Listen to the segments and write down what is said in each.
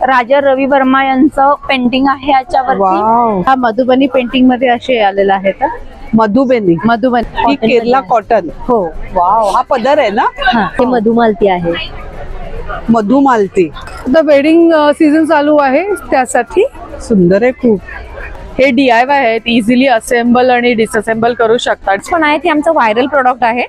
राजा रवी वर्मा यांचं पेंटिंग आहे याच्यावरती। हा मधुबनी पेंटिंग मध्ये असे आलेला आहे का? मधुबनी ही केरला कॉटन। हो वाव, हा पदर आहे ना? ते मधुमालती आहे। मधुमालती आता वेडिंग सीझन चालू आहे त्यासाठी सुंदर आहे खूप। हे DIY आहेत, इझिली असेंबल आणि डिसअसेंबल करू शकतात पण आहे ते आमचं व्हायरल प्रोडक्ट आहे।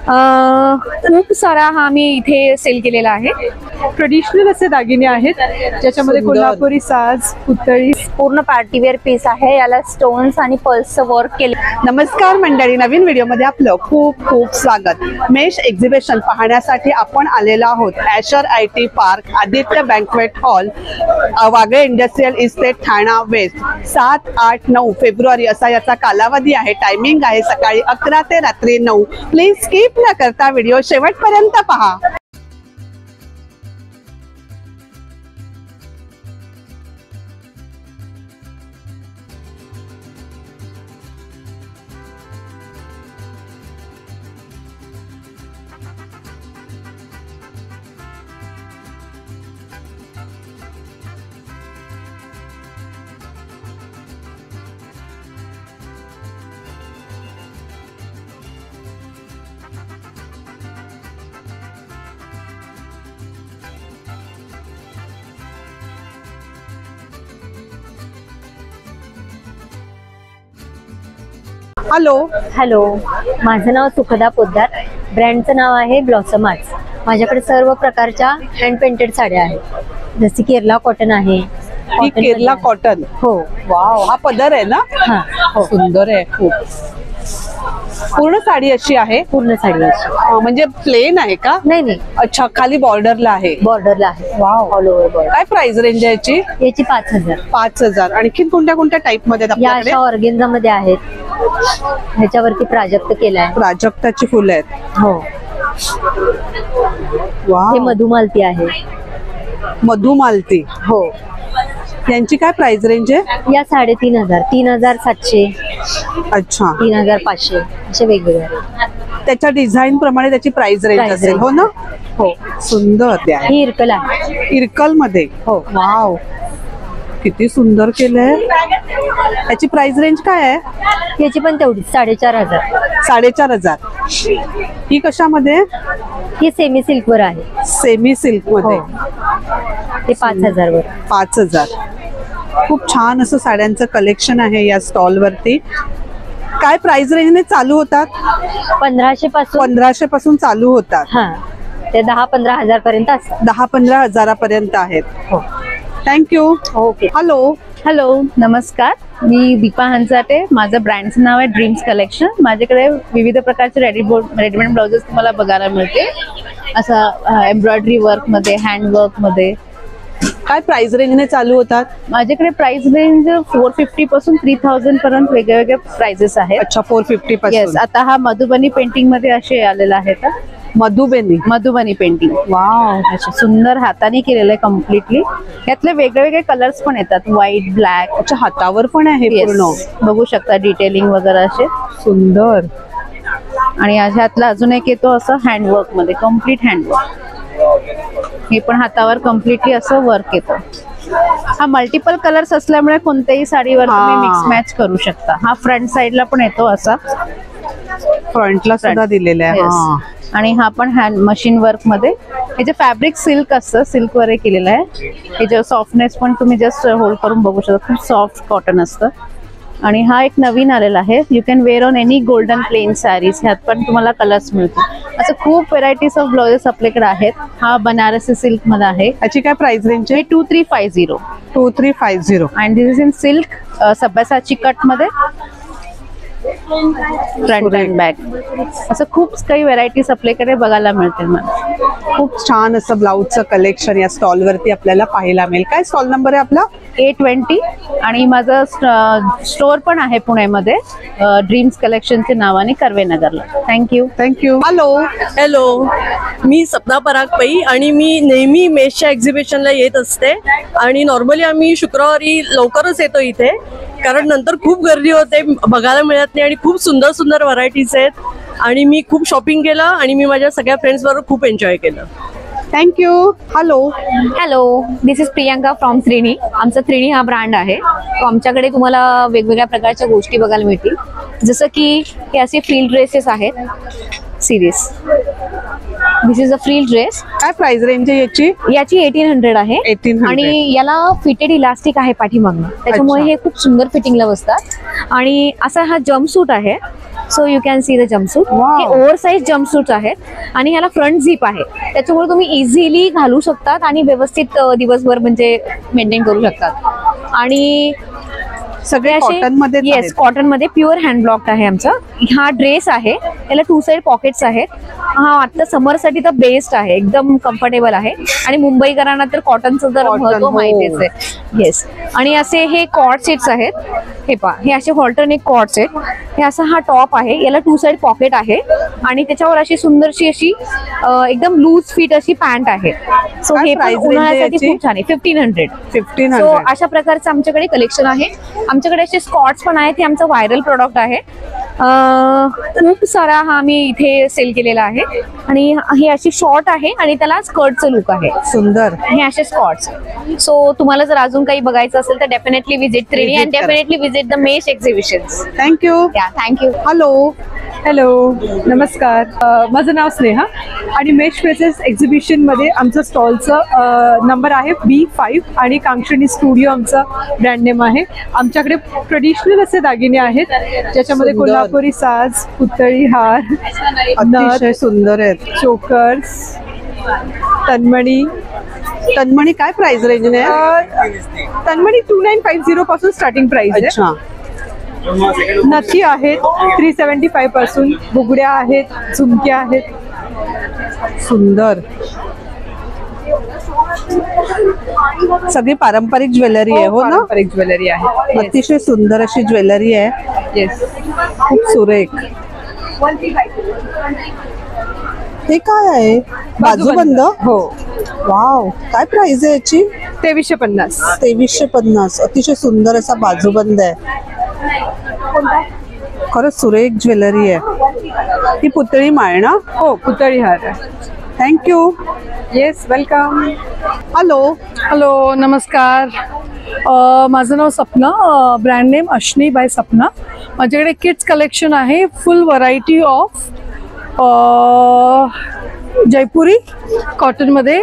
खूप सारा हा मी इथे सेल केलेला आहे। ट्रेडिशनल असे दागिने आहेत ज्याच्यामध्ये कोल्हापुरी साज, पुतळी, पूर्ण पार्टीवेअर पीस आहे। याला स्टोन्स आणि पर्ल्सचं वर्क केले। नमस्कार मंडळी, नवीन व्हिडिओ मध्ये आपलं खूप खूप स्वागत। मेष एक्झिबिशन पाहण्यासाठी आपण आलेलो आहोत Ashar IT park, Aditya banquet hall, Wagle industrial estate, Thana west. 7, 8, 9 फेब्रुवारी असा याचा कालावधी आहे। टायमिंग आहे सकाळी 11 ते रात्री 9। प्लीज स्किप न करता व्हिडिओ शेवटपर्यंत पहा। हॅलो, माझं नाव सुखदा पोद्दार, ब्रँडचं नाव आहे ब्लॉसम आर्ट्स। माझ्याकडे सर्व प्रकारच्या हँड पेंटेड साड्या आहेत, जसे केरला कॉटन आहे। ही केरला कॉटन? हो। वाव, हा पदर आहे ना? हो, सुंदर आहे खूप। पूर्ण साडी अशी आहे? पूर्ण साडी अशी म्हणजे प्लेन आहे का? नाही, अच्छा, खाली बॉर्डरला आहे? बॉर्डरला आहे। Wow, all over border. काय प्राइस रेंज आहे याची? याची 5000। 5000। आणखी कोणत्या कोणत्या टाइप मध्ये या अशा ऑर्गेन्झा मध्ये आहेत, ह्याच्यावरती प्राजक्त केलाय। प्राजक्ताची फुलं आहेत? हो। वाव, हे मधुमालती आहे। मधुमालती? हो। यांची काय प्राइस रेंज आहे? या 3500, 3700, अच्छा, 3500 असे वेगवेगळे। त्याच्या डिझाईन प्रमाणे त्याची प्राइस रेंज असेल, हो ना? हो। सुंदर ही इरकल आहे। इरकल मध्ये? हो। वाव, किती सुंदर केलंय। याची प्राइस रेंज काय आहे? याची पण तेवढीच 4500। 4500। ही कशामध्ये? ही सेमी सिल्क वर आहे। सेमी सिल्क मध्ये? ते 5000 वर। 5000। खूप छान असं साड्यांचं कलेक्शन आहे या स्टॉल वरती। काय प्राइस रेंजने चालू होतात? 1500 पासून। 1500 पासून चालू होतात? हा, ते 10-15 हजार पर्यंत असतात। 10-15 हजारापर्यंत आहेत? हो। थँक्यू। ओके। हॅलो, नमस्कार, मी दीपा हंचाटे। माझं ब्रँडचं नाव आहे ड्रीम्स कलेक्शन। माझ्याकडे विविध प्रकारचे रेडीमेड ब्लाउजेस तुम्हाला बघायला मिळते, असं एम्ब्रॉयडरी वर्क मध्ये, हँड वर्क मध्ये। काय प्राइस रेंजने चालू होतात? माझ्याकडे प्राइस रेंज 450 पासून 3000 पर्यंत वेगवेगळे प्राइसेस आहेत। अच्छा, 450 पासून। आता हा मधुबनी पेंटिंग मध्ये असे आलेला आहे का? मधुबनी पेंटिंग। वाव, अच्छा, सुंदर हाताने केलेलं आहे कम्प्लिटली। यातले वेगवेगळे कलर्स पण येतात, व्हाईट, ब्लॅक। अच्छा, हातावर पण आहे पूर्ण? बघू शकता डिटेलिंग वगैरे असे सुंदर। आणि ह्यातला अजून एक येतो असं हँडवर्क मध्ये, कम्प्लीट हँडवर्क। हे पण हातावर कम्प्लिटली असं वर्क येतं। हा मल्टिपल कलर्स असल्यामुळे कोणत्याही साडीवर तुम्ही मिक्स मॅच करू शकता। हा फ्रंट साइडला पण येतो असा, फ्रंटला सुद्धा दिलेला आहे। आणि हा पण हँड मशीन वर्क मध्ये। याचे फॅब्रिक सिल्क असतं, सिल्क वर केलेलं आहे। याच्या सॉफ्टनेस पण तुम्ही जस्ट होल्ड करून बघू शकता, खूप सॉफ्ट कॉटन असतं। आणि हा एक नवीन आलेला आहे, you can wear on any golden plain sarees. ह्यात पण तुम्हाला कलर्स मिळतील। असं खूप व्हरायटीज ऑफ ब्लाउजेस आपल्याकडे आहेत। हा बनारसी सिल्क मध्ये आहे। याची काय प्राइस रेंज आहे? 2350। 2350। And this is in silk, Sabyasachi cut मध्ये, फ्रंट अँड बॅक। असं खूप काही व्हरायटीज आपल्याकडे बघायला मिळतील मला। खूप छान असं ब्लाउजचं कलेक्शन या स्टॉल वरती आपल्याला पाहायला मिळेल। काय स्टॉल नंबर आहे आपला? A20। आणि माझं स्टोअर पण आहे पुण्यामध्ये, ड्रीम्स कलेक्शनच्या नावाने, कर्वेनगरला। थँक्यू। हॅलो, मी सपना पराग पै आणि मी नेहमी मेषच्या एक्झिबिशनला येत असते। आणि नॉर्मली आम्ही शुक्रवारी लवकरच येतो इथे, कारण नंतर खूप गर्दी होते, बघायला मिळत नाही। आणि खूप सुंदर सुंदर व्हरायटीज आहेत आणि मी खूप शॉपिंग केलं आणि मी माझ्या सगळ्या फ्रेंड्स बरोबर खूप एन्जॉय केलं। Thank you. Hello. Hello, this is Priyanka from Trini. आमचा त्रिणी हा ब्रँड आहे. तो आमच्याकडे तुम्हाला वेगवेगळ्या प्रकारच्या गोष्टी बघायला मिळतील. जसं की हे असे फील्ड ड्रेसेस आहेत. Series this is a field dress. काय प्राइस रेंज आहे याची 1800 आहे. 1800. आणि याला फिटेड इलास्टिक आहे पाठीमागनं, त्याच्यामुळे हे खूप सुंदर फिटिंगला बसतात. आणि असा हा जम्पसूट आहे. So you can see the jumpsuit. हे ओव्हरसाइज जम्पसूट आहेत आणि ह्याला फ्रंट झिप आहे, त्याच्यामुळे तुम्ही इझिली घालू शकतात आणि व्यवस्थित दिवसभर म्हणजे मेंटेन करू शकतात. आणि सगळे कॉटन मध्ये. येस, कॉटन मध्ये प्युअर हँड ब्लॉक आहे आमचा. हा ड्रेस आहे, त्याला 2 साइड पॉकेट्स आहेत. हा आता समर साठी तर बेस्ट आहे, एकदम कम्फर्टेबल आहे. आणि मुंबईकरांना तर कॉटनचं तर महत्व माहितीच आहे. येस. आणि असे हे कॉर्ड सेट्स आहेत. हे पहा, हे असे हॉल्टरनेट कॉर्ड सेट. हे असा हा टॉप आहे, याला 2 साइड पॉकेट आहे आणि त्याच्यावर अशी सुंदरशी अशी एकदम लूज फिट अशी पॅन्ट आहे. सो हे पण उन्हाळ्यासाठी खूप छान आहे. 1500. सो अशा प्रकारचं आमच्याकडे कलेक्शन आहे. आमच्याकडे असे स्कॉट्स पण आहेत. हे आमचं व्हायरल प्रोडक्ट आहे. खूप सारा हा आम्ही इथे सेल केलेला आहे. आणि हे अशी शॉर्ट आहे आणि त्याला स्कर्टचं लुक आहे. सुंदर. हे असे स्कॉट्स. सो तुम्हाला जर अजून काही बघायचं असेल तर definitely visit Trini and definitely visit the mesh exhibitions. Thank you. Thank you. Hello. Hello, नमस्कार. माझं नाव स्नेहा आणि मेश फ्रेसेस एक्झिबिशनमध्ये आमचं स्टॉलचं नंबर आहे B5 आणि कांक्षणी स्टुडिओ आमचा ब्रँड नेम आहे. आमच्याकडे ट्रेडिशनल असे दागिने आहेत, ज्याच्यामध्ये कोल्हापुरी साज, पुतळी हार, अतिशय सुंदर आहेत. चोकर्स, तन्मणी. तन्मणी काय प्राइस रेंज आहे? तन्मणी 2950 पासून स्टार्टिंग प्राइस आहे. अच्छा. नथी आहेत 375 पासून. बुगड्या आहेत, झुमक्या आहेत. सुंदर. सगळी पारंपरिक ज्वेलरी आहे. हो ना, पारंपरिक ज्वेलरी आहे. अतिशय सुंदर अशी ज्वेलरी आहे. येस. खूप सुरेख. हे काय आहे? बाजूबंद. हो. वाव, काय प्राइस आहे याची? 2350. 2350. अतिशय सुंदर असा बाजूबंद आहे. खरंच सुरेख ज्वेलरी आहे. ही पुतळी माळ ना? हो, पुतळी हार आहे. Thank you. Yes, welcome. Hello. Hello, नमस्कार. माझं नाव Sapna. Brand name Ashni by Sapna. माझ्याकडे किड्स कलेक्शन आहे. फुल व्हरायटी ऑफ जयपुरी कॉटनमध्ये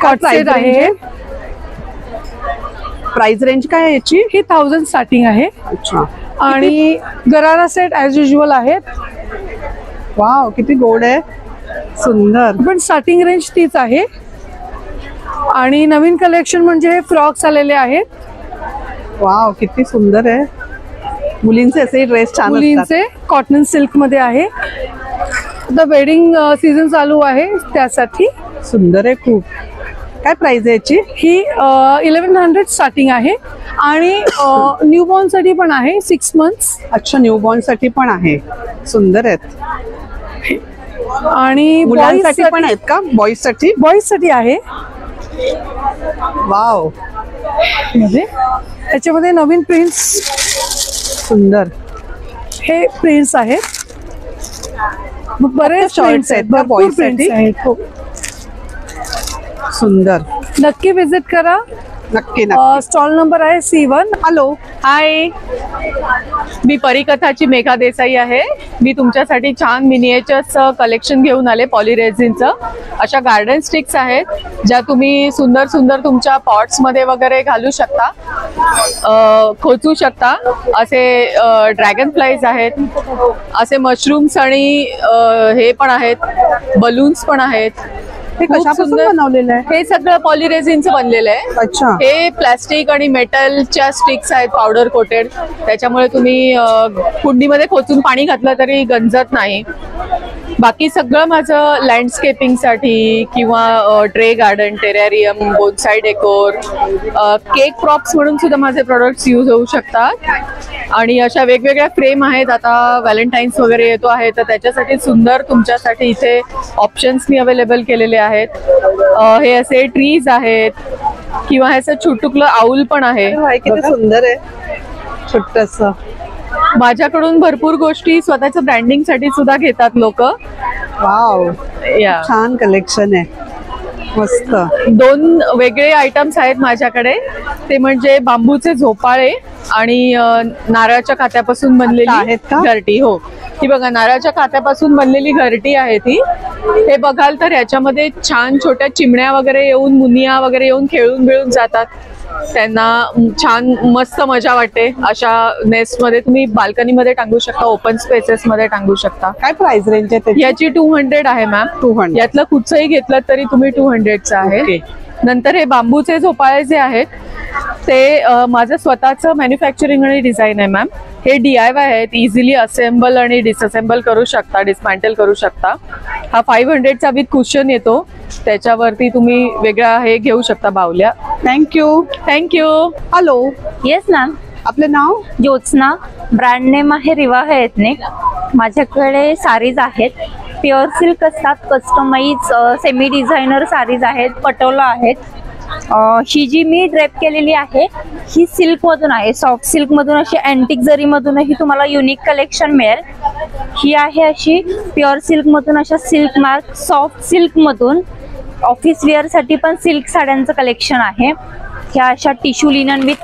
कॉट सेट आहे. प्राइस रेंज काय आहे याची? ही 1000 स्टार्टिंग आहे. अच्छा. आणि गरारा सेट ॲज युजल आहेत. वाव, किती गोड आहे. सुंदर. पण स्टार्टिंग रेंज तीच आहे. आणि नवीन कलेक्शन म्हणजे हे फ्रॉक्स आलेले आहेत. वाव, किती सुंदर आहे. मुलींचे असे ड्रेस छान असतात. मुलींचे कॉटन सिल्क मध्ये आहे. द वेडिंग सीझन चालू आहे त्यासाठी. सुंदर आहे खूप. काय प्राइस आहे याची? ही 1100 स्टार्टिंग आहे. आणि न्यूबॉर्न साठी पण आहे 6 मंथ्स. अच्छा, न्यूबॉर्न साठी पण आहे. सुंदर आहेत. आणि मुलांसाठी पण आहेत का? बॉईज साठी? बॉईज साठी आहे. वाव, त्याच्यामध्ये नवीन प्रिंट्स. सुंदर. हे प्रिंट्स आहेत. बरेच शॉर्ट्स आहेत का बॉईज साठी? हो. सुंदर. नक्की विजिट करा. नक्की. स्टॉल नंबर आहे C1. हॅलो. हाय, मी परिकथाची मेघा देसाई आहे. मी तुमच्यासाठी छान मिनिएचर्स कलेक्शन घेऊन आले पॉलिरेझिनचं. अशा गार्डन स्टिक्स आहेत ज्या तुम्ही सुंदर सुंदर तुमच्या पॉट्समध्ये वगैरे घालू शकता, खोचू शकता. असे ड्रॅगन फ्लाईज आहेत, असे मशरूम्स आणि हे पण आहेत, बलून्स पण आहेत. हे कशापासून बनवलेलं आहे? हे सगळं पॉलिरेझिनचं बनलेलं आहे. अच्छा. हे प्लास्टिक आणि मेटलच्या स्टिक्स आहेत पावडर कोटेड, त्याच्यामुळे तुम्ही कुंडीमध्ये खोचून पाणी घातलं तरी गंजत नाही. बाकी सगळं माझं लँडस्केपिंगसाठी किंवा tray garden, terrarium, bonsai decor, cake props म्हणून सुद्धा माझे प्रोडक्ट्स यूज होऊ शकतात. आणि अशा वेगवेगळ्या फ्रेम आहेत. आता व्हॅलेंटाईन्स वगैरे येतो आहे तर त्याच्यासाठी सुंदर तुमच्यासाठी इथे ऑप्शन्स मी अवेलेबल केलेले आहेत. हे असे ट्रीज आहेत किंवा हे असं छोटुकलं आऊल पण आहे. किती सुंदर आहे. छोटस. माझ्याकडून भरपूर गोष्टी स्वतःच्या ब्रँडिंग साठी सुद्धा घेतात लोक. वाव, या छान कलेक्शन आहे, मस्त. 2 वेगळे आयटम्स आहेत माझ्याकडे. ते म्हणजे बांबूचे झोपाळे आणि नारळाच्या कात्यापासून बनलेली आहेत का? घरटी. हो, ही बघा नारळाच्या कात्यापासून बनलेली घरटी आहे ती. हे बघाल तर याच्यामध्ये छान छोट्या चिमण्या वगैरे येऊन, मुनिया वगैरे येऊन खेळून बिळून जातात. त्यांना छान मस्त मजा वाटते. अशा नेस्ट मध्ये तुम्ही बाल्कनीमध्ये टांगू शकता, ओपन स्पेसेस मध्ये टांगू शकता. काय प्राइस रेंज आहे त्याची? याची 200 आहे मॅम. 200. यातलं कुठचंही घेतलं तरी तुम्ही 200चं आहे. Okay. नंतर हे बांबूचे झोपाळे जे आहेत ते माझं स्वतःचं मॅन्युफॅक्चरिंग आणि डिझाईन आहे मॅम. हे DIY आहेत, इझिली असेंबल आणि डिसअसेंबल करू शकता, डिसमॅन्टल करू शकता. हा 500चा विथ कुशन येतो, त्याच्यावरती तुम्ही वेगळा हे घेऊ शकता बावल्या. Thank you. Thank you. Hello, yes ma'am. आपलं नाव? ज्योत्स्ना. ब्रँड नेम आहे रिवाह एथनिक. माझ्याकडे साडीज आहेत, प्युअर सिल्क असतात, कस्टमाइज सेमी डिझायनर साडीज आहेत, पटोला आहेत. ही जी मी ड्रेप केलेली आहे ही सिल्क मधून आहे, सॉफ्ट सिल्क मधून, अशी अँटिक जरी मधूनही तुम्हाला युनिक कलेक्शन मिळेल. ही आहे अशी प्युअर सिल्क मधून, अशा सिल्क मार्क सॉफ्ट सिल्क मधून. ऑफिस वेअर साठी पण सिल्क साड्यांचं कलेक्शन आहे. ह्या अशा tissue linen with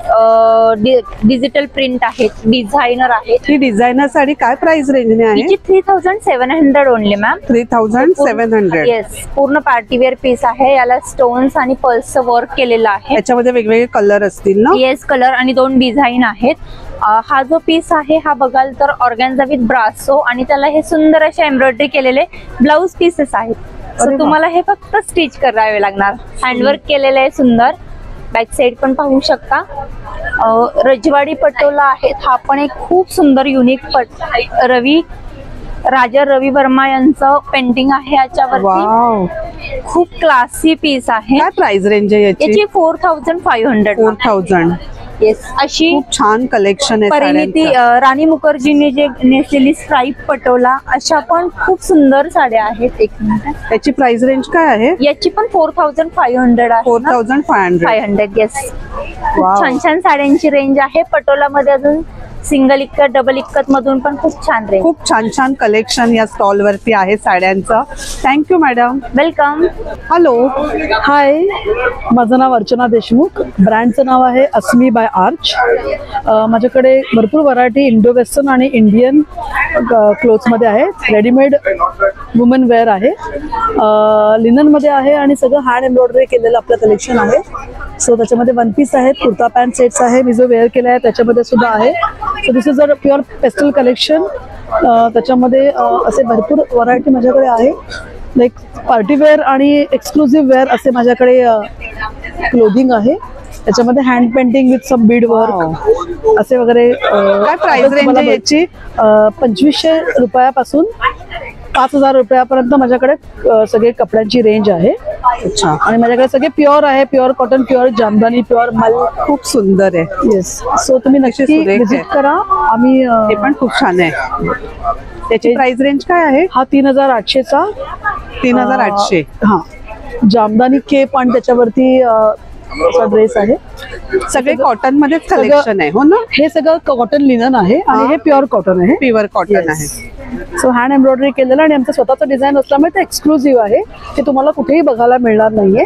digital print आहेत, डिझायनर आहेत. ही डिझायनर साडी काय प्राइस रेंजने आहे? हिची 3700 ओनली मॅम. 3700. येस, पूर्ण पार्टीवेअर पीस आहे. याला स्टोन्स आणि पर्लचं वर्क केलेलं आहे. याच्यामध्ये वेगवेगळे कलर असतील ना? येस, कलर आणि 2 डिझाईन आहेत. हा जो पीस आहे हा बघाल तर ऑर्गॅन्झा विथ ब्रासो आणि त्याला हे सुंदर असे एम्ब्रॉयडरी केलेले ब्लाउज पीसेस आहेत. सो तुम्हाला हे फक्त स्टिच करावे लागणार. हँडवर्क केलेलं आहे सुंदर. बॅक साइड पण पाहू शकता. रजवाडी पटोला आहेत. हा पण एक खूप सुंदर युनिक राजा रवी वर्मा यांचं पेंटिंग आहे याच्यावरती. खूप क्लासी पीस आहे. काय प्राइस रेंज आहे याची? 4500. 4000. येस, अशी खूप छान कलेक्शन आहे परिणिती राणी मुखर्जीने जे नेसलेली स्ट्राईप पटोला, अशा पण खूप सुंदर साड्या आहेत. एक मिनिट, याची प्राइस रेंज काय आहे? याची पण 4500 आहे. 4500. येस, खूप छान छान साड्यांची रेंज आहे. पटोला मध्ये अजून सिंगल इक्कत, डबल इक्कत मधून पण खूप छान रेंज. खूप छान छान कलेक्शन या स्टॉल वरती आहे साड्यांचं. Thank you madam. वेलकम. हॅलो. हाय, माझं नाव अर्चना देशमुख. ब्रँडचं नाव आहे अस्मी बाय आर्च. माझ्याकडे भरपूर व्हरायटी इंडो वेस्टर्न आणि इंडियन क्लोथ्समध्ये आहे. रेडीमेड वुमन वेअर आहे, लिननमध्ये आहे आणि सगळं हँड एम्ब्रॉयडरी केलेलं आपलं कलेक्शन आहे. सो त्याच्यामध्ये वन पीस आहेत, कुर्ता पॅन्ट सेट्स आहे, मी जो वेअर केला आहे त्याच्यामध्ये सुद्धा आहे. So this is a pure pastel collection. त्याच्यामध्ये असे भरपूर व्हरायटी माझ्याकडे आहे. लाईक पार्टीवेअर आणि एक्सक्लुझिव्ह वेअर असे माझ्याकडे क्लोथिंग आहे. त्याच्यामध्ये hand painting with some bead work असे वगैरे. काय प्राइस रेंज आहे याची? 2500 रुपयापासून 5000 रुपयापर्यंत माझ्याकडे सगळे कपड्यांची रेंज आहे. अच्छा. आणि माझ्याकडे सगळे प्युअर आहे, pure cotton, pure jamdani, pure मल. खूप सुंदर आहे. येस, सो तुम्ही नक्की विजिट करा. आम्ही हे पण खूप छान आहे. त्याची प्राइस रेंज काय आहे? हा 3800चा 3800. हा जामदानी केप आणि त्याच्यावरती ड्रेस आहे. सगळे कॉटन मध्येच कलेक्शन आहे हो ना? हे सगळं कॉटन लिनन आहे आणि हे प्युअर कॉटन आहे. प्युअर कॉटन आहे. सो हँड एम्ब्रॉयडरी केलेलं आणि आमचं स्वतःचं डिझाईन असल्यामुळे ते एक्सक्लुझिव्ह आहे. ते तुम्हाला कुठेही बघायला मिळणार नाहीये.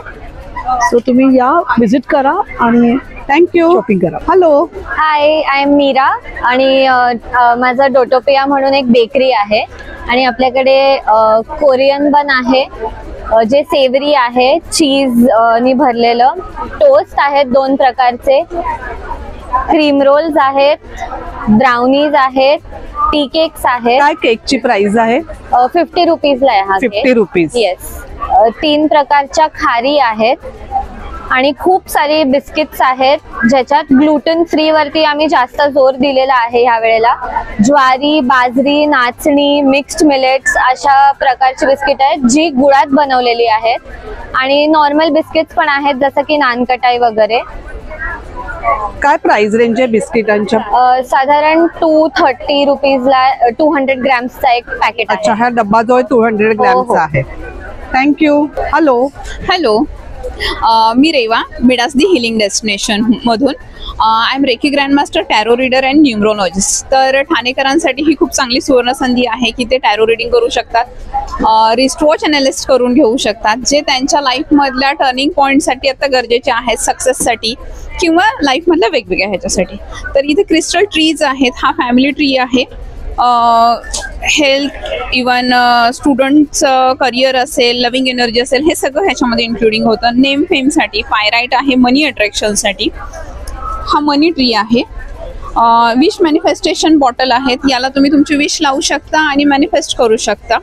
सो तुम्ही या, विजिट करा आणि थँक्यू, शॉपिंग करा. Hello. Hi, I am Meera आणि माझा डोटोपिया म्हणून एक बेकरी आहे आणि आपल्याकडे कोरियन बन आहे जे सेवरी आहे, चीज नी भरलेलं. टोस्ट आहेत 2 प्रकारचे, क्रीम रोल्स आहेत, ब्राउनीज आहेत, टी केक्स आहेत. काय केकची प्राइस आहे? 50 रुपीजला आहे हा. 50 रुपीज. येस. 3 प्रकारच्या खारी आहेत आणि खूप सारी बिस्किट्स आहेत ज्याच्यात ग्लुटेन फ्री वरती आम्ही जास्त जोर दिलेला आहे ह्या वेळेला. ज्वारी, बाजरी, नाचणी, मिक्स्ड मिलेट्स अशा प्रकारची बिस्किट आहेत जी गुळात बनवलेली आहेत आणि नॉर्मल बिस्किट्स पण आहेत जसं की नानकटाई वगैरे. काय प्राइस रेंज आहे बिस्किटांच्या? साधारण 230 रुपीजला 200 ग्रॅम्सचा एक पॅकेट आहे. अच्छा, हा डब्बा जो आहे 200 ग्रॅमचा आहे. थँक्यू. हॅलो. हॅलो, मी रेवा, मिडासदी हिलिंग डेस्टिनेशन मधून. I am reiki grandmaster, tarot reader and numerologist. तर ठाणेकरांसाठी ही खूप चांगली सुवर्ण संधी आहे की ते टॅरो रीडिंग करू शकतात, रिस्ट वॉच अनालिस्ट करून घेऊ शकतात, जे त्यांच्या लाईफमधल्या टर्निंग पॉईंटसाठी आता गरजेचे आहेत, सक्सेससाठी किंवा लाईफमधल्या वेगवेगळ्या ह्याच्यासाठी. तर इथे क्रिस्टल ट्रीज आहेत, हा फॅमिली ट्री आहे. हेल्थ, इवन स्टुडंटचं करिअर असेल, लव्हिंग एनर्जी असेल, हे सगळं ह्याच्यामध्ये इन्क्लुडिंग होतं. नेम फेमसाठी, पायराईट आहे मनी अट्रॅक्शनसाठी. हा मनी ट्री आहे. विश मॅनिफेस्टेशन बॉटल आहेत, याला तुम्ही तुमची विश लावू शकता आणि मॅनिफेस्ट करू शकता.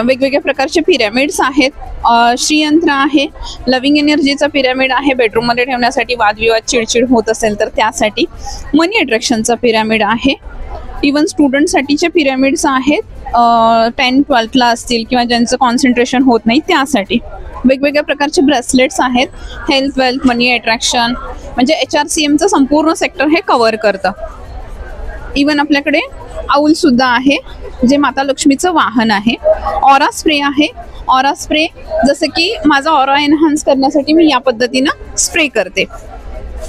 वेगवेगळ्या प्रकारचे पिरॅमिड्स आहेत. श्रीयंत्र आहे, लव्हिंग एनर्जीचा पिरॅमिड आहे, बेडरूममध्ये ठेवण्यासाठी, वादविवाद चिडचिड होत असेल तर त्यासाठी. मनी अट्रॅक्शनचा पिरॅमिड आहे. इवन स्टुडंटसाठीचे पिरॅमिड्स आहेत, 10-12ला असतील किंवा ज्यांचं कॉन्सन्ट्रेशन होत नाही त्यासाठी. वेगवेगळ्या प्रकारचे ब्रेसलेट्स आहेत, हेल्थ, वेल्थ, मनी अट्रॅक्शन, म्हणजे HRCMचं संपूर्ण सेक्टर हे कव्हर करतं. इवन आपल्याकडे आऊल सुद्धा आहे, जे माता लक्ष्मीचं वाहन आहे. ऑरा स्प्रे आहे. ऑरा स्प्रे जसं की माझा ऑरा एनहान्स करण्यासाठी मी या पद्धतीनं स्प्रे करते.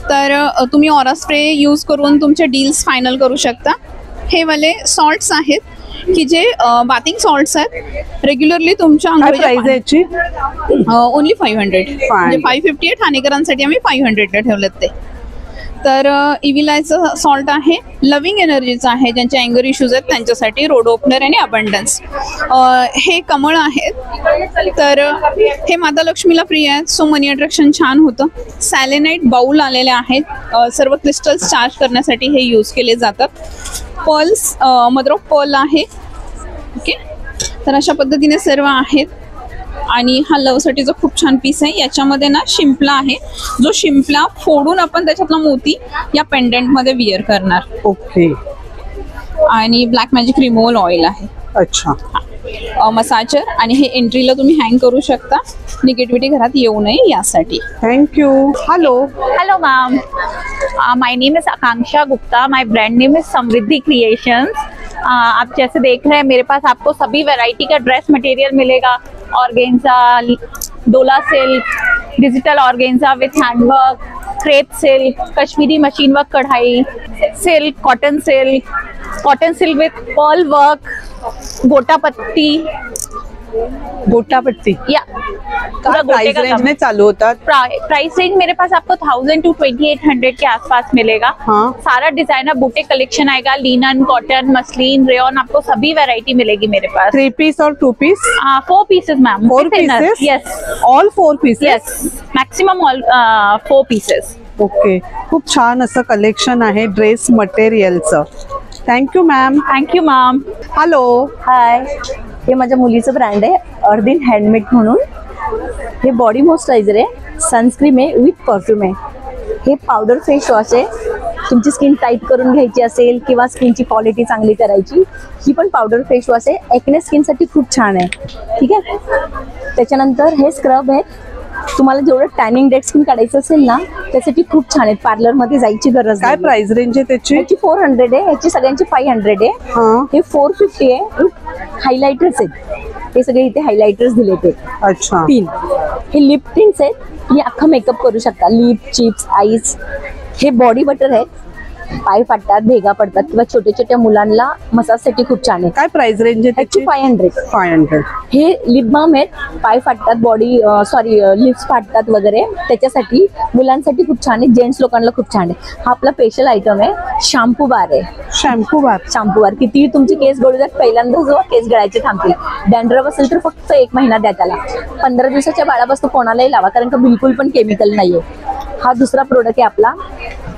तर तुम्ही ऑरा स्प्रे यूज करून तुमचे डील्स फायनल करू शकता. हे वाले सॉल्ट्स आहेत की जे बाथिंग सॉल्ट्स आहेत, रेग्युलरली तुमच्या प्राइस ओनली 500. म्हणजे 550 आहे. ठाणेकरांसाठी आम्ही 500ला ठेवलेत ते. तर इव्हिलायचं सॉल्ट आहे. लव्हिंग एनर्जीचं आहे, ज्यांचे अँगर इश्यूज आहेत त्यांच्यासाठी. रोड ओपनर आणि अबंडन्स. हे कमळ आहेत, तर हे माता लक्ष्मीला प्रिय आहेत, सो मनी अट्रॅक्शन छान होतं. सॅलेनाइट बाउल आलेले आहेत, सर्व क्रिस्टल्स चार्ज करण्यासाठी हे यूज केले जातात. पर्ल्स, मदर ऑफ पर्ल आहे. ओके, तर अशा पद्धतीने सर्व आहेत. आणि हा लवसाठीचा खूप छान पीस आहे. याच्यामध्ये ना शिंपला आहे, जो शिंपला फोडून आपण त्याच्यातला मोती या पेंडंट मध्ये विअर करणार. ओके. आणि ब्लॅक मॅजिक रिमूव्हल ऑइल आहे. अच्छा. मसाजर, आणि हे एंट्रीला तुम्ही हँग करू शकता, निगेटिव्हिटी घरात येऊ नये यासाठी. Thank you. Hello. Hello ma'am, my name is Akanksha Gupta, my brand name is Samriddhi creations. आप जैसे देख रहे हैं मेरे पास आपको सभी वैरायटी का ड्रेस मटेरियल मिलेगा. Organza, Dola silk, digital organza with handwork, crepe silk, Kashmiri machine work कढ़ाई silk, cotton silk with pearl work, गोटापट्टी या प्राइस रेंज में चालू होता. प्राइस रेंज मेरे पास आपको 1000 to 2800 के आसपास मिलेगा. हाँ. सारा डिजाइनर बूटे कलेक्शन आएगा, लिनन, कॉटन, मसलिन, रेयन, आपको सभी वैरायटी मिलेगी मेरे पास. 3 पीस और 2 piece? 4 pieces ma'am. 4 pieces? Yes, all 4 pieces? Yes, maximum all 4 pieces. Okay. खूप छान असं कलेक्शन आहे ड्रेस मटेरियलचं. Thank you ma'am. Thank you ma'am. Hello. Hi, हे माझ्या मुलीचं ब्रँड आहे अर्दिन हँडमेड म्हणून. हे बॉडी मॉइश्चरायझर आहे, सनस्क्रीन आहे विथ परफ्यूम आहे. हे पावडर फेस वॉश आहे, तुमची स्किन टाईट करून घ्यायची असेल किंवा स्किनची क्वालिटी चांगली करायची, ही पण पावडर फेस वॉश आहे. एक्ने स्किनसाठी खूप छान आहे. ठीक आहे. त्याच्यानंतर हे स्क्रब आहे, तुम्हाला जेवढं टॅनिंग डेड स्किन काढायचं असेल ना त्यासाठी खूप छान आहेत. पार्लरमध्ये जायची गरज काय नाही. प्राइस रेंज आहे त्याची? याची 400 आहे, याची सगळ्यांची 500 आहे. हे 450 आहे. हायलायटर्स आहेत, हे सगळे इथे हायलायटर्स दिले ते. अच्छा. 3. हे लिप टिंट्स आहेत, तुम्ही अख्खा मेकअप करू शकता. Lip, chips, eyes. हे बॉडी बटर आहेत, पाय फाटतात, भेगा पडतात किंवा छोट्या छोट्या मुलांना मसाजसाठी खूप छान आहे. काय प्राइस रेंज आहे त्याची? 500. हे लिप बाम आहेत, पाय फाटतात, लिप्स फाटतात वगैरे, त्याच्यासाठी मुलांसाठी खूप छान आहे. जेंट्स लोकांना खूप छान आहे. हा आपला स्पेशल आयटम आहे. शॅम्पू बार आहे. शॅम्पू बार किती तुमचे केस गळू द्या, पहिल्यांदा जो केस गळायचे थांबतील. डॅन्ड्रफ असेल तर फक्त 1 महिना द्या त्याला. 15 दिवसाच्या बाळापासून कोणालाही लावा, कारण का बिलकुल पण केमिकल नाहीये. हा दुसरा प्रोडक्ट आहे आपला.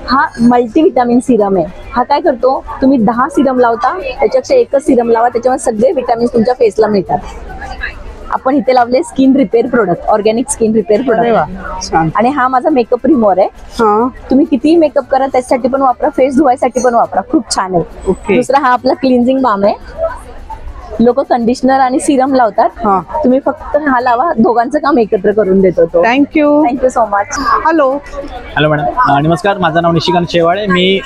हा मल्टीविटामिन सिरम आहे. हा काय करतो, तुम्ही 10 सिरम लावता त्याच्यापेक्षा 1च सिरम लावा, त्याच्यामुळे सगळे विटामिन तुमच्या फेसला मिळतात. आपण इथे लावले skin repair product, organic skin repair product. आणि हा माझा मेकअप रिमूव्हर आहे. तुम्ही कितीही मेकअप करा त्याच्यासाठी पण वापरा, फेस धुवायसाठी पण वापरा, खूप छान आहे. दुसरा हा आपला क्लिन्झिंग बाम आहे. लोक कंडिशनर आणि सिरम लावतात, तुम्ही फक्त हा लावा, दोघांचं काम एकत्र करून देतो तो. Thank you so much. Hello. Hello madam, नमस्कार. माझं नाव निशिकांत शेवाळे. मी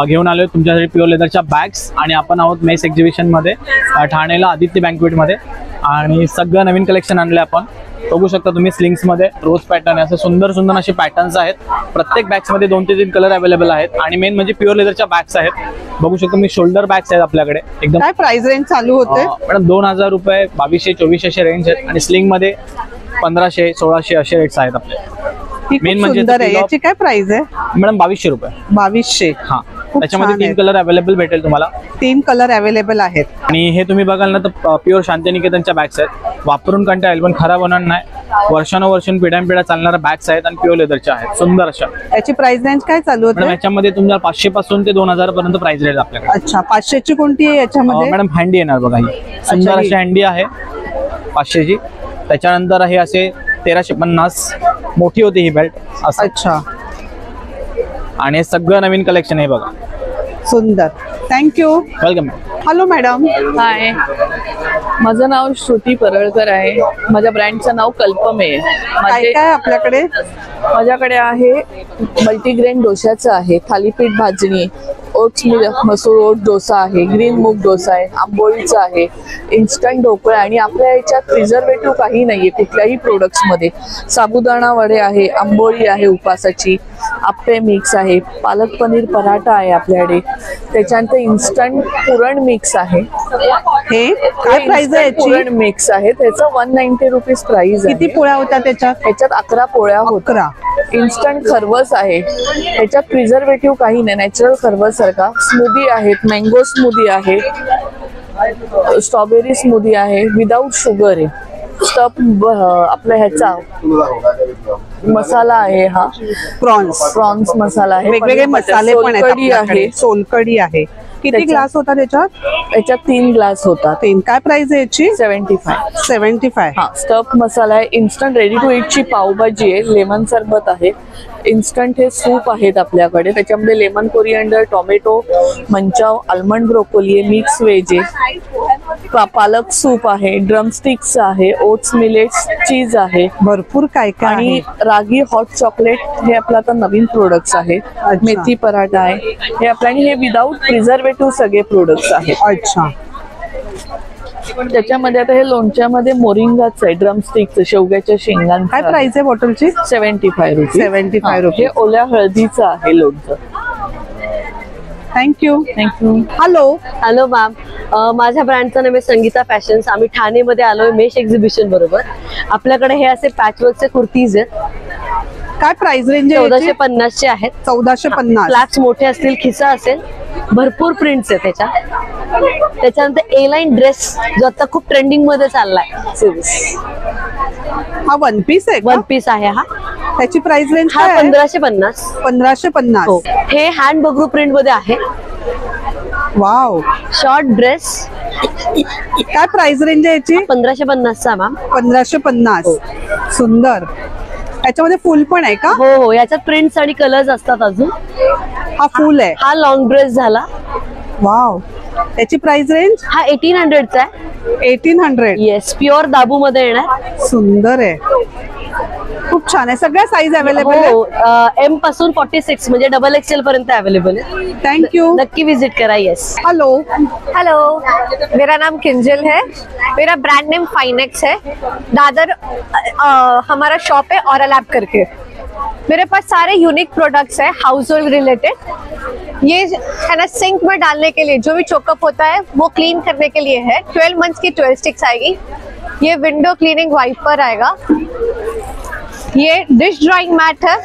घेऊन आलो तुमच्यासाठी प्युअर लेदरच्या बॅग्स, आणि आपण आहोत मेस एक्झिबिशनमध्ये ठाणेला आदित्य बँकवेटमध्ये. आणि सगळं नवीन कलेक्शन आणलं आपण. बघू शकता तुम्ही. स्लिंग्समध्ये रोज पॅटर्न आहे, असं सुंदर सुंदर असे पॅटर्न्स आहेत. प्रत्येक बॅग्स मध्ये 2 ते 3 कलर अवेलेबल आहेत आणि मेन म्हणजे प्युअर लेदरच्या बॅग्स आहेत। बघू शकतो मी शोल्डर बॅग्स आहेत आपल्याकडे एकदम। काय प्राइस रेंज चालू होते? मॅडम 2000 रुपये, 2200, 2400 असे रेंज आहेत आणि स्लिंग मध्ये 1500, 1600 असे रेट्स आहेत आपले। मेन म्हणजे याची काय प्राइस आहे? मॅडम 2200 रुपये। 2200। हा, त्याच्यामध्ये 3 कलर अवेलेबल भेटेल तुम्हाला। 3 कलर अवेलेबल आहेत आणि हे तुम्ही बघाल ना तर प्युअर शांतिनिकेतनच्या बॅग्स आहेत। वापरून कंटाळा येईल पण खराब होणार नाही, वर्षानुवर्षून पिढ्यानपिढ्या चालणाऱ्या बॅग्स आहेत आणि प्युअर लेदरच्या आहेत, सुंदर अशा। याची प्राइस रेंज काय चालू होते? याच्यामध्ये तुम्हाला 500 पासून ते 2000 पर्यंत प्राइस रेंज आपल्याकडे। अच्छा, 500 ची कोणती आहे याच्यामध्ये? मॅडम हँडी येणार बघा, ही सुंदर अशी हँडी आहे 500 ची। त्याच्यानंतर हे असे 1350 मोठी होती ही बेल्ट। अच्छा, आणि हे सगळं नवीन कलेक्शन आहे बघा, सुंदर। Thank you, welcome. Hello madam. Hi, माझं नाव श्रुती परळकर आहे। माझ्या ब्रँडचं नाव कल्पम आहे। काय काय आपल्याकडे? माझ्याकडे आहे मल्टीग्रेन डोश्याचं आहे, थालीपीठ भाजणी, ओट्स मसूर ओट डोसा आहे, ग्रीन मूग डोसा आहे, आंबोळीचा आहे, इन्स्टंट ढोकळा आणि आपल्या याच्यात प्रिझर्वेटिव्ह काही नाहीये कुठल्याही प्रोडक्ट्स मध्ये। साबुदाणा वडे आहे, आंबोळी आहे उपासाची, आप्पे मिक्स आहे, पालक पनीर पराठा आहे आपल्याकडे, त्याच्यानंतर इन्स्टंट पुरण मिक्स आहे। हे काय प्राइस आहे याची? पुरण मिक्स आहे, त्याचं 190 रुपीज प्राइस आहे। किती पोळ्या होत्या त्याच्यात? त्याच्यात 11 पोळ्या होत्या। इन्स्टंट खरवस आहे, त्याच्यात प्रिझर्वेटिव्ह काही नाही, नॅचरल खरवस सारखा। स्मूदी आहेत, मँगो स्मूदी आहे, स्ट्रॉबेरी स्मूदी आहे, विदाउट शुगर आहे। स्टफ आपल्या ह्याचा मसाला आहे, हा प्रॉन्स मसाला आहे, वेगवेगळे मसाले पण आहेत आपल्याकडे। सोलकढी आहे। किती ग्लास होता त्याच्यात? त्याच्यात 3 ग्लास होता। 3। काय प्राइस आहे याची? 75। हा, स्टफ मसाला आहे, इन्स्टंट रेडी टू ईट ची पावभाजी आहे, लेमन सरबत आहे, इन्स्टंट हे सूप आहेत आपल्याकडे, त्याच्यामध्ये lemon coriander, tomato, manchow, almond broccoli आहे, मिक्स व्हेज आहे, पालक सूप आहे, ड्रमस्टिक्स आहे, ओट्स मिलेट्स चीज आहे, भरपूर काय काय आणि रागी हॉट चॉकलेट हे आपलं आता नवीन प्रोडक्ट्स आहेत, मेथी पराठा आहे हे आपल्या, आणि हे विदाउट प्रिझर्वेटिव्ह सगळे प्रोडक्ट्स आहेत। अच्छा, त्याच्यामध्ये आता हे लोणच्यामध्ये मोरिंगाच आहे, ड्रमस्टिकचं, शेवग्याच्या शेंगांचं। काय प्राइस आहे बॉटलची? 75 रुपीज। 75 रुपीज। हे ओल्या हळदीचं आहे लोणचं। थँक्यू। हॅलो मॅम, माझ्या ब्रँडचं नाव आहे संगीता फॅशन्स। आम्ही ठाणेमध्ये आलोय मेश एक्झिबिशन बरोबर। आपल्याकडे हे असे पॅचवर्कचे कुर्तीज आहेत। काय प्राइस रेंज आहे? 1450 चे आहेत। 1450। फ्लॅट्स मोठे असतील, खिसा असेल, भरपूर प्रिंट्स आहेत त्याच्यानंतर ए लाईन ड्रेस जो आता खूप ट्रेंडिंग मध्ये चाललाय, हा वन पीस आहे? वन पीस आहे हा। त्याची प्राइस रेंज हा 1550। 1550। हे हँड बगरू प्रिंट मध्ये आहे। Wow, short dress. काय प्राइस रेंज आहे याची? 1550 चा मॅम। 1550। सुंदर। याच्यामध्ये फुल पण आहे का? हो, याच्यात प्रिंट्स आणि कलर्स असतात अजून। हा फुल आहे, हा लॉंग ड्रेस झाला। वाव, त्याची प्राइस रेंज? हा 1800 चा आहे। 1800। येस, प्युअर दाबू मध्ये येणार। सुंदर आहे, खूप छान आहे। सगळ्या साईज अवेलेबल आहे? एम पासून 46 म्हणजे डबल एक्सेल पर्यंत अवेलेबल है। थैंक-यू, नक्की विजिट करा। यस। हेलो मेरा नाम किंजल है, मेरा ब्रांड नेम फाइनेक्स है, दादर हमारा शॉप है ऑरा लैब करके। मेरे पास सारे यूनिक प्रोडक्ट्स है हाउस होल्ड रिलेटेड। ये है ना सिंक में डालने के लिए जो भी चोकअप होता है वो क्लीन करने के लिए है। 12 मंथ्स की 12 स्टिक्स आएगी। ये विंडो क्लीनिंग वाइपर आएगा। ये डिश ड्राइंग मैट है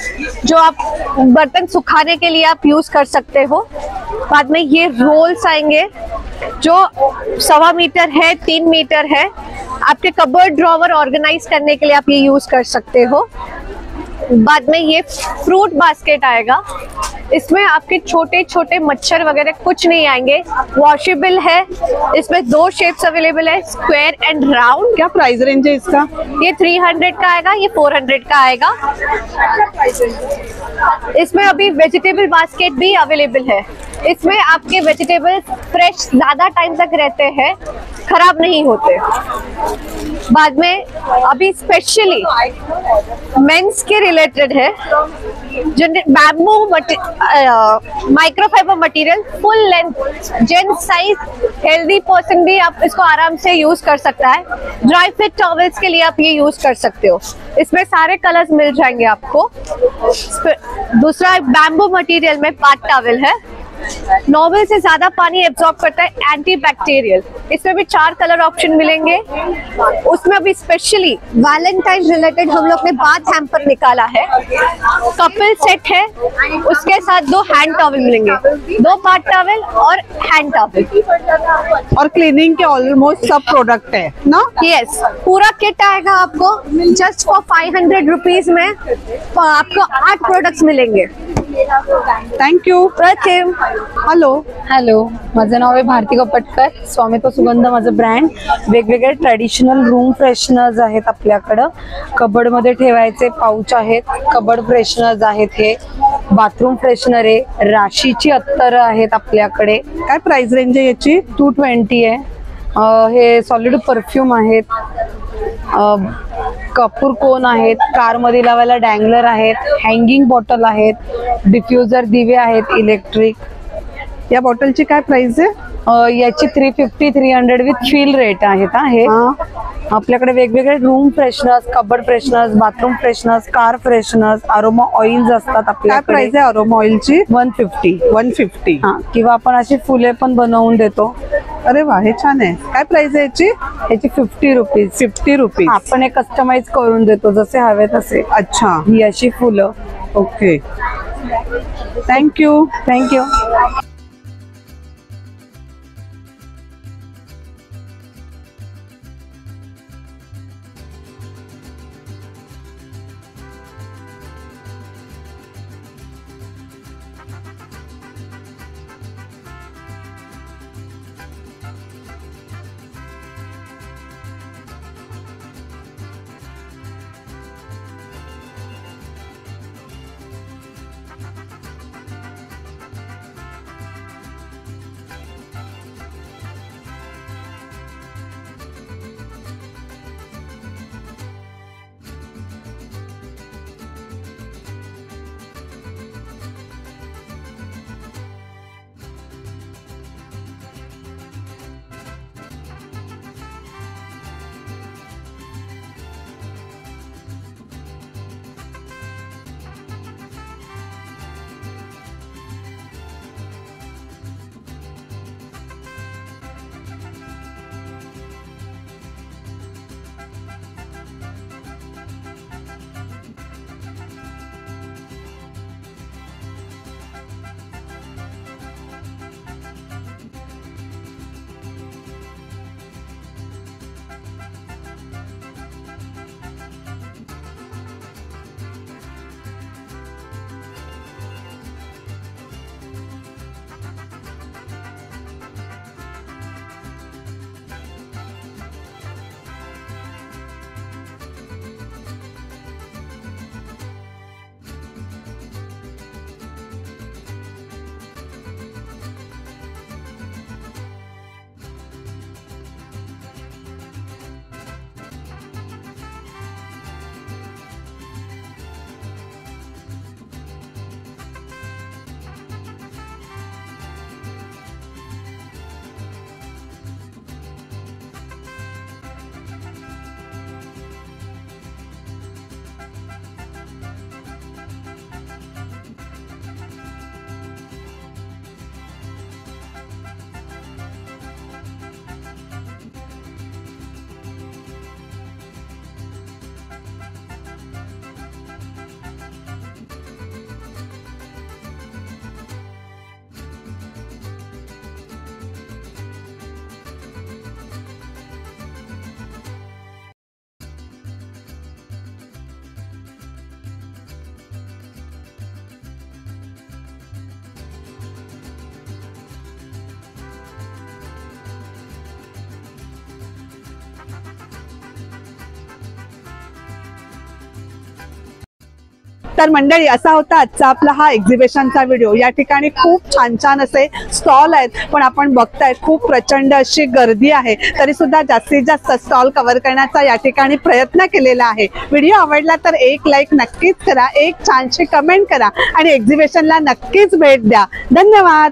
जो आप बर्तन सुखाने के लिए आप यूज कर सकते हो। बाद में ये रोल्स आएंगे जो 1.25 मीटर है, 3 मीटर है। आपके कबर्ड ड्रॉवर ऑर्गेनाइज करने के लिए आप ये यूज कर सकते हो। बाद में ये फ्रूट बास्केट आएगा। इसमें आपके छोटे छोटे मच्छर वगैरह कुछ नहीं आएंगे। वॉशेबल है। इसमें 2 शेप्स अवेलेबल है, स्क्वायर एंड राउंड। क्या प्राइस रेंज है इसका? ये 300 का आएगा, ये 400 का आएगा। इसमें अभी वेजिटेबल बास्केट भी अवेलेबल है। इसमें आपके वेजिटेबल्स फ्रेश ज्यादा टाइम तक रहते हैं, खराब नहीं होते। बाद में अभी स्पेशली मेंस के रिलेटेड है, जो बैम्बू माइक्रोफाइबर मटेरियल, फुल length, gents size, healthy person भी आप इसको आराम से यूज कर सकता है। ड्राई फिट टॉवल्स के लिए आप ये यूज कर सकते हो। इसमें सारे कलर्स मिल जाएंगे आपको। दूसरा बैम्बू मटेरियल में पाट टॉवल है, नॉर्मल से ज्यादा पानी एब्जॉर्ब करता है, एंटी बैक्टीरियल। इसमें भी 4 कलर ऑप्शन मिलेंगे। उसमें अभी स्पेशली वैलेंटाइन रिलेटेड हम लोग ने बाथ हैम्पर निकाला है, कपल सेट है, उसके साथ 2 हैंड टॉवल मिलेंगे, 2 बाथ टॉवल और हैंड टॉवल। और क्लीनिंग के ऑलमोस्ट सब प्रोडक्ट है ना? यस, पूरा किट आएगा आपको जस्ट फॉर 500 रुपीज में, आपको 8 प्रोडक्ट्स मिलेंगे। थँक्यू। प्रतिम। हॅलो, माझं नाव आहे भारती कपटकर, स्वामित्व सुगंध माझं ब्रँड। वेगवेगळे ट्रॅडिशनल रूम फ्रेशनर्स आहेत आपल्याकडं, कबर्ड मध्ये ठेवायचे पाऊच आहेत, कबर्ड फ्रेशनर्स आहेत, हे बाथरूम फ्रेशनर आहे, राशीची अत्तर आहेत आपल्याकडे। काय प्राइस रेंज आहे याची? 220 आहे। हे सॉलिड परफ्यूम आहेत, कपूर कोन आहेत, कार मध्ये लावायला डँगलर आहेत, हँगिंग बॉटल आहेत, डिफ्युजर दिवे आहेत इलेक्ट्रिक। या बॉटलची काय प्राइस आहे? याची 350 300 विथ फील रेट आहेत। हे आपल्याकडे वेगवेगळे room fresheners, cupboard fresheners, bathroom fresheners, car fresheners, aroma oils असतात आपल्याकडे। काय प्राइस आहे अरोमा ऑइलची? 150। हा, किंवा आपण अशी फुले पण बनवून देतो। अरे वा, हे छान आहे। काय प्राइस आहे याची? याची 50 रुपीज। 50 रुपीज आपण हे कस्टमाइज करून देतो जसे हवे तसे। अच्छा, ही अशी फुलं। Okay, thank you. तर मंडळी असा होता आजचा आपला हा एक्झिबिशनचा व्हिडिओ. या ठिकाणी खूप छान छान असे स्टॉल आहेत, पण आपण बघताय खूप प्रचंड अशी गर्दी आहे. तरी सुद्धा जास्तीत जास्त स्टॉल कव्हर करण्याचा या ठिकाणी प्रयत्न केलेला आहे. व्हिडिओ आवडला तर एक लाईक नक्कीच करा, एक छानशी कमेंट करा आणि एक्झिबिशनला नक्कीच भेट द्या. धन्यवाद.